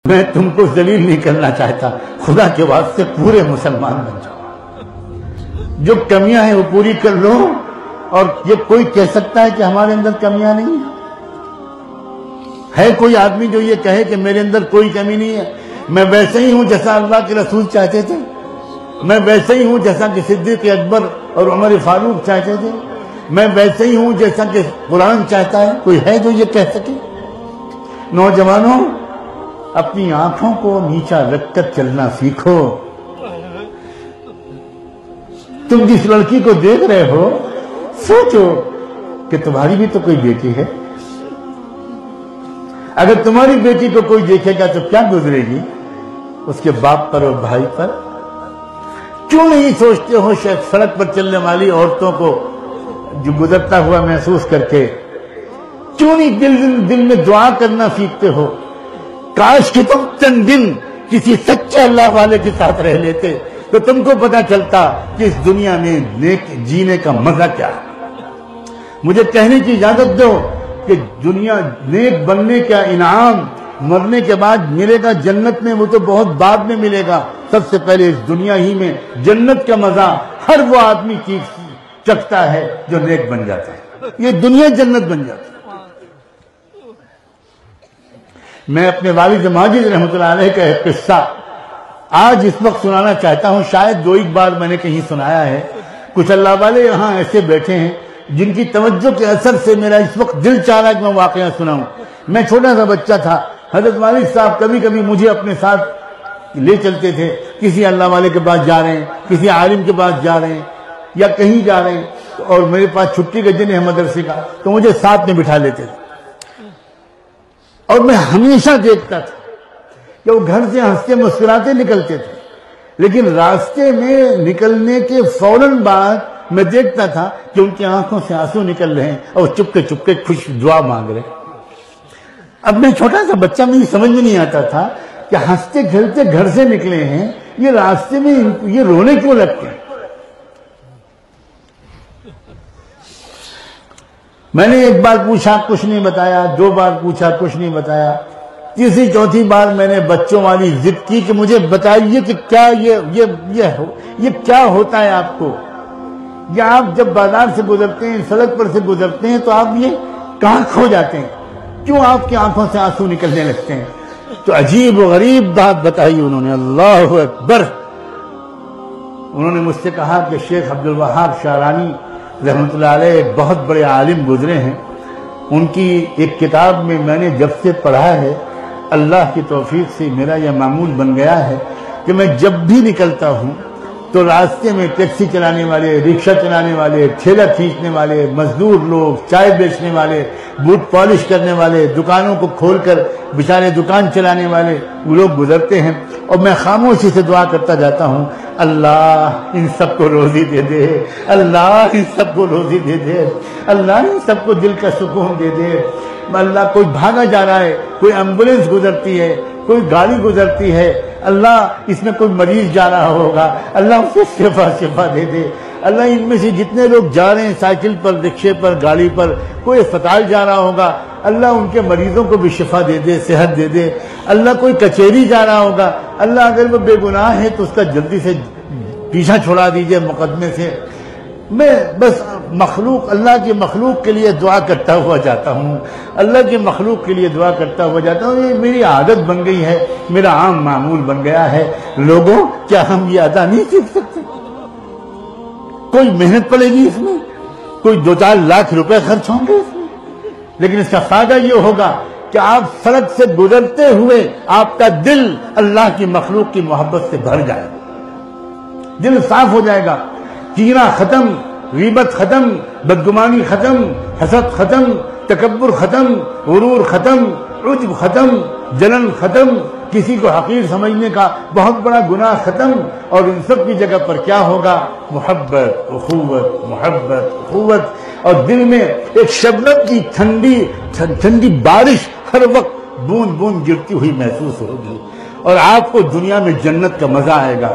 میں تم کو ذلیل نہیں کرنا چاہتا، خدا کے واسطے پورے مسلمان بن جاؤ، جو کمیاں ہیں وہ پوری کر لو۔ اور یہ کوئی کہہ سکتا ہے کہ ہمارے اندر کمیاں نہیں ہیں؟ ہے کوئی آدمی جو یہ کہے کہ میرے اندر کوئی کمی نہیں ہے؟ میں ویسے ہی ہوں جیسا اللہ کے رسول چاہتے تھے، میں ویسے ہی ہوں جیسا کہ صدیق اکبر اور عمر فاروق چاہتے تھے، میں ویسے ہی ہوں جیسا کہ قرآن چاہتا ہے۔ کوئی ہے جو یہ کہہ سکے؟ نوجوانوں، اپنی آنکھوں کو نیچا رکھ کر چلنا سیکھو۔ تم جس لڑکی کو دیکھ رہے ہو، سوچو کہ تمہاری بھی تو کوئی بیٹی ہے۔ اگر تمہاری بیٹی کو کوئی دیکھے گا تو کیا گزرے گی اس کے باپ پر اور بھائی پر؟ کیوں نہیں سوچتے ہو سڑک پر چلنے والی عورتوں کو جو گزرتا ہوا محسوس کر کے؟ کیوں نہیں دل میں دعا کرنا سیکھتے ہو؟ کاش کہ تم چند دن کسی سچے اللہ والے کے ساتھ رہ لیتے تو تم کو پتا چلتا کہ اس دنیا میں نیک جینے کا مزہ کیا ہے۔ مجھے کہنے کی اجازت دو کہ دنیا نیک بننے کا انعام مرنے کے بعد ملے گا جنت میں، وہ تو بہت بعد میں ملے گا۔ سب سے پہلے اس دنیا ہی میں جنت کا مزہ ہر وہ آدمی چکھتا ہے جو نیک بن جاتا ہے۔ یہ دنیا جنت بن جاتی ہے۔ میں اپنے والد ماجد رحمۃ اللہ علیہ کا ایک قصہ آج اس وقت سنانا چاہتا ہوں، شاید دو ایک بار میں نے کہیں سنایا ہے۔ کچھ اللہ والے یہاں ایسے بیٹھے ہیں جن کی توجہ کے اثر سے میرا اس وقت دل چاہ رہا ہے کہ میں واقعہ سناؤں۔ میں چھوٹا سا بچہ تھا، حضرت والد صاحب کبھی کبھی مجھے اپنے ساتھ لے چلتے تھے، کسی اللہ والے کے پاس جا رہے ہیں، کسی عالم کے پاس جا رہے ہیں یا کہیں جا رہے ہیں، اور میرے پاس چھٹی کا دن ہے مدرسے کا، تو مجھے ساتھ میں بٹھا لیتے تھے۔ اور میں ہمیشہ دیکھتا تھا کہ وہ گھر سے ہنستے مسکراتے نکلتے تھے، لیکن راستے میں نکلنے کے فوراً بعد میں دیکھتا تھا کہ ان کی آنکھوں سے آنسو نکل رہے ہیں اور چپکے چپکے خوش دعا مانگ رہے ہیں۔ اب میں چھوٹا سا بچہ، مجھے سمجھ میں نہیں آتا تھا کہ ہنستے کھیلتے گھر سے نکلے ہیں، یہ راستے میں یہ رونے کیوں لگتے ہیں؟ میں نے ایک بار پوچھا، کچھ نہیں بتایا، دو بار پوچھا، کچھ نہیں بتایا، تیسری چوتھی بار میں نے بچوں والی ضد کی کہ مجھے بتائیے کہ کیا یہ کیا ہوتا ہے آپ کو؟ یا آپ جب بازار سے گزرتے ہیں، سڑک پر سے گزرتے ہیں، تو آپ یہ کہاں کھو جاتے ہیں؟ کیوں آپ کی آنکھوں سے آنسو نکلنے لگتے ہیں؟ تو عجیب و غریب بات بتائی انہوں نے، اللہ اکبر۔ انہوں نے مجھ سے کہا کہ شیخ عبد الوہاب شعرانی رحمۃ اللہ علیہ ایک بہت بڑے عالم گزرے ہیں، ان کی ایک کتاب میں میں نے جب سے پڑھا ہے، اللہ کی توفیق سے میرا یہ معمول بن گیا ہے کہ میں جب بھی نکلتا ہوں تو راستے میں ٹیکسی چلانے والے، رکشہ چلانے والے، ٹھیلا کھینچنے والے، مزدور لوگ، چائے بیچنے والے، بوٹ پالش کرنے والے، دکانوں کو کھول کر بیچارے دکان چلانے والے، وہ لوگ گزرتے ہیں، اور میں خاموشی سے دعا کرتا جاتا ہوں، اللہ ان سب کو روزی دے دے، اللہ ان سب کو روزی دے دے، اللہ ان سب کو دل کا سکون دے دے۔ اللہ کوئی بھاگا جا رہا ہے، کوئی ایمبولینس گزرتی ہے، کوئی گاڑی گزرتی ہے، اللہ اس میں کوئی مریض جا رہا ہوگا، اللہ اسے شفا دے دے۔ اللہ ان میں سے جتنے لوگ جا رہے ہیں سائیکل پر، رکشے پر، گاڑی پر، کوئی اسپتال جا رہا ہوگا، اللہ ان کے مریضوں کو بھی شفا دے دے، صحت دے دے۔ اللہ کوئی کچہری جا رہا ہوگا، اللہ اگر وہ بے گناہ ہے تو اس کا جلدی سے پیچھا چھوڑا دیجئے مقدمے سے۔ میں بس مخلوق، اللہ کی مخلوق کے لیے دعا کرتا ہوا جاتا ہوں، اللہ کی مخلوق کے لیے دعا کرتا ہوا جاتا ہوں۔ یہ میری عادت بن گئی ہے، میرا عام معمول بن گیا ہے۔ لوگوں، کیا ہم یہ ادا نہیں سیکھ سکتے؟ کوئی محنت پڑے گی اس میں، کوئی 2-4 لاکھ روپے خرچ ہوں گے اس میں، لیکن اس کا فائدہ یہ ہوگا کہ آپ سڑک سے گزرتے ہوئے آپ کا دل اللہ کی مخلوق کی محبت سے بھر جائے گا، دل صاف ہو جائے گا، کینہ ختم، غیبت ختم، بدگمانی ختم، حسد ختم، تکبر ختم، غرور ختم، عجب ختم، جلن ختم، کسی کو حقیر سمجھنے کا بہت بڑا گناہ ختم، اور ان سب کی جگہ پر کیا ہوگا؟ محبت، اخوت، محبت، اخوت، اور دل میں ایک شبنم کی ٹھنڈی بارش ہر وقت بوند بوند گرتی ہوئی محسوس ہوگی، اور آپ کو دنیا میں جنت کا مزہ آئے گا۔